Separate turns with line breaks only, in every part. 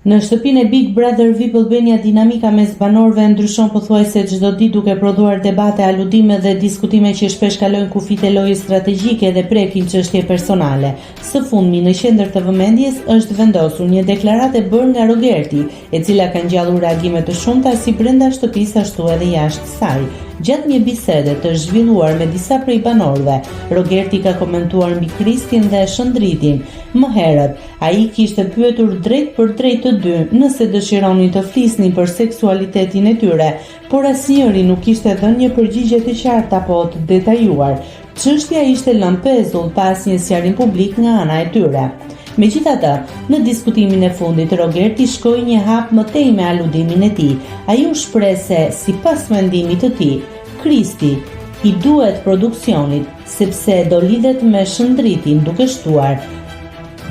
Në shtëpinë e Big Brother VIP Albania dinamika mes banorëve ndryshon pothuajse çdo ditë duke prodhuar debate, aludime dhe diskutime që shpesh kalojnë kufit e lojës strategjike dhe prekin çështje personale. Së fundmi në qendër të vëmendjes është vendosur një deklaratë e bërë nga Rogerti, e cila ka ngjallur reagime të shumta si brenda shtëpisë ashtu edhe jashtë saj. Gjatë një bisede të zhvilluar me disa prej banorëve, Rogerti ka komentuar mbi Kristin dhe Shëndritin. Më herët, ai kishte pyetur drejt për drejt të dy nëse dëshironin të flisnin për seksualitetin e tyre, por asnjëri nuk kishte dhënë një përgjigje të qartë apo të detajuar. Çështja ishte lënë pezull pas një sqarim publik nga ana e tyre. Megjithatë, në diskutimin e fundit, Rogerti shkoi një hap më tej me aludimin e tij. Ai u shpreh se, sipas mendimit të tij, Kristi i duhet produksionit sepse do lidhet me Shëndritin, duke shtuar: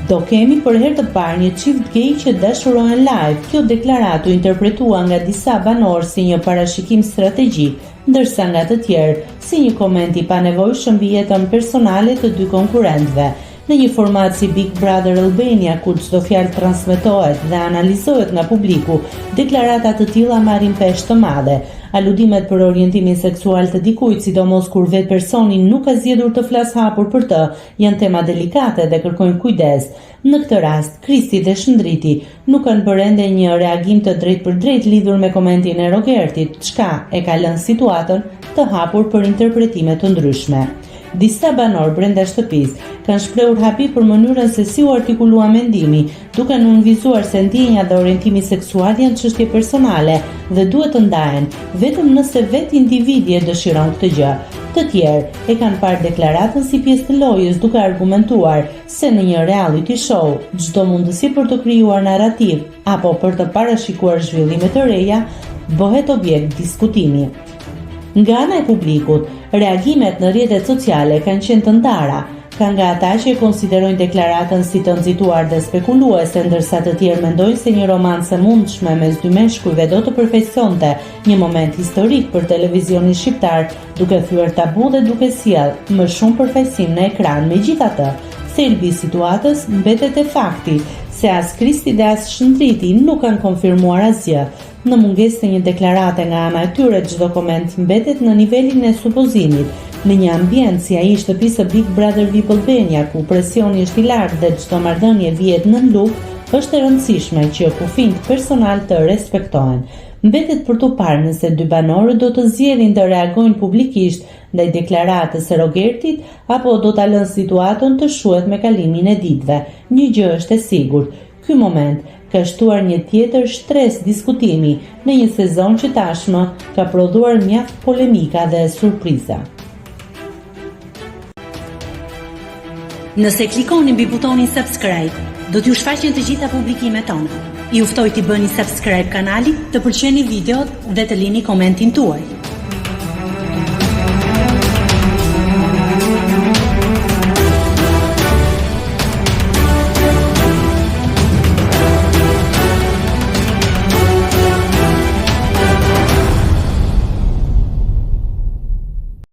"Do kemi për herë të parë një çift gay që dashurohen live." Kjo deklaratë u interpretua nga disa banorë si një parashikim strategjik, ndërsa nga të tjerë si një koment i panevojshëm mbi jetën personale të dy konkurrentëve. Në një format si Big Brother Albania, ku çdo fjalë transmetohet dhe analizohet nga publiku, deklarata të tilla marrin peshë të madhe. Aludimet për orientimin seksual të dikujt, sidomos kur vetë personi nuk ka zgjedhur të flasë hapur për të, janë tema delikate dhe kërkojnë kujdes. Në këtë rast, Kristi dhe Shëndriti nuk kanë bërë ende një reagim të drejtpërdrejt lidhur me komentin e Rogertit, çka e ka lënë situatën të hapur për interpretime të ndryshme. Disa banorë brenda shtëpisë kanë shprehur hapi për mënyrën se si u artikulua mendimi, duke nënvizuar se ndjenja dhe orientimi seksual janë çështje personale dhe duhet të ndahen vetëm nëse vetë individi e dëshiron këtë gjë. Të tjerë e kanë parë deklaratën si pjesë të lojës, duke argumentuar se në një reality show çdo mundësi për të krijuar narrativ apo për të parashikuar zhvillime të reja bëhet objekt diskutimi. Nga ana e publikut, reagimet në rrjetet sociale kanë qenë të ndara. Ka nga ata që konsiderojnë deklaratën si të nxituar dhe spekuluese, ndërsa të tjerë mendojnë se një romancë e mundshme mes dy meshkujve do të përfaqësonte një moment historik për televizionin shqiptar, duke thyer tabu dhe duke sjellë më shumë përfaqësim në ekran. Megjithatë, thelbi i situatës mbetet e fakti se as Kristi dhe as Shëndriti nuk kanë konfirmuar asgjë. Në mungesë të një deklarate nga ana e tyre, çdo koment mbetet në nivelin e supozimit. Në një ambient si ai i shtëpisë Big Brother VIP Albania, ku presioni është i lartë dhe çdo marrëdhënie vihet nën luftë, është e rëndësishme që kufijt personal të respektohen. Mbetet për të parë nëse dy banorët do të zgjedhin të reagojnë publikisht ndaj deklaratës së Rogertit apo do ta lënë situatën të shuhet me kalimin e ditëve. Një gjë është e sigurt, ky moment ka shtuar një tjetër stres diskutimi në një sezon që tashmë ka prodhuar mjaft polemika dhe surpriza.
Nëse klikoni mbi butonin subscribe, do t'ju shfaqen të gjitha publikimet tona. Ju ftoj t'i bëni subscribe kanalit, të pëlqeni videot dhe të lini komentin tuaj.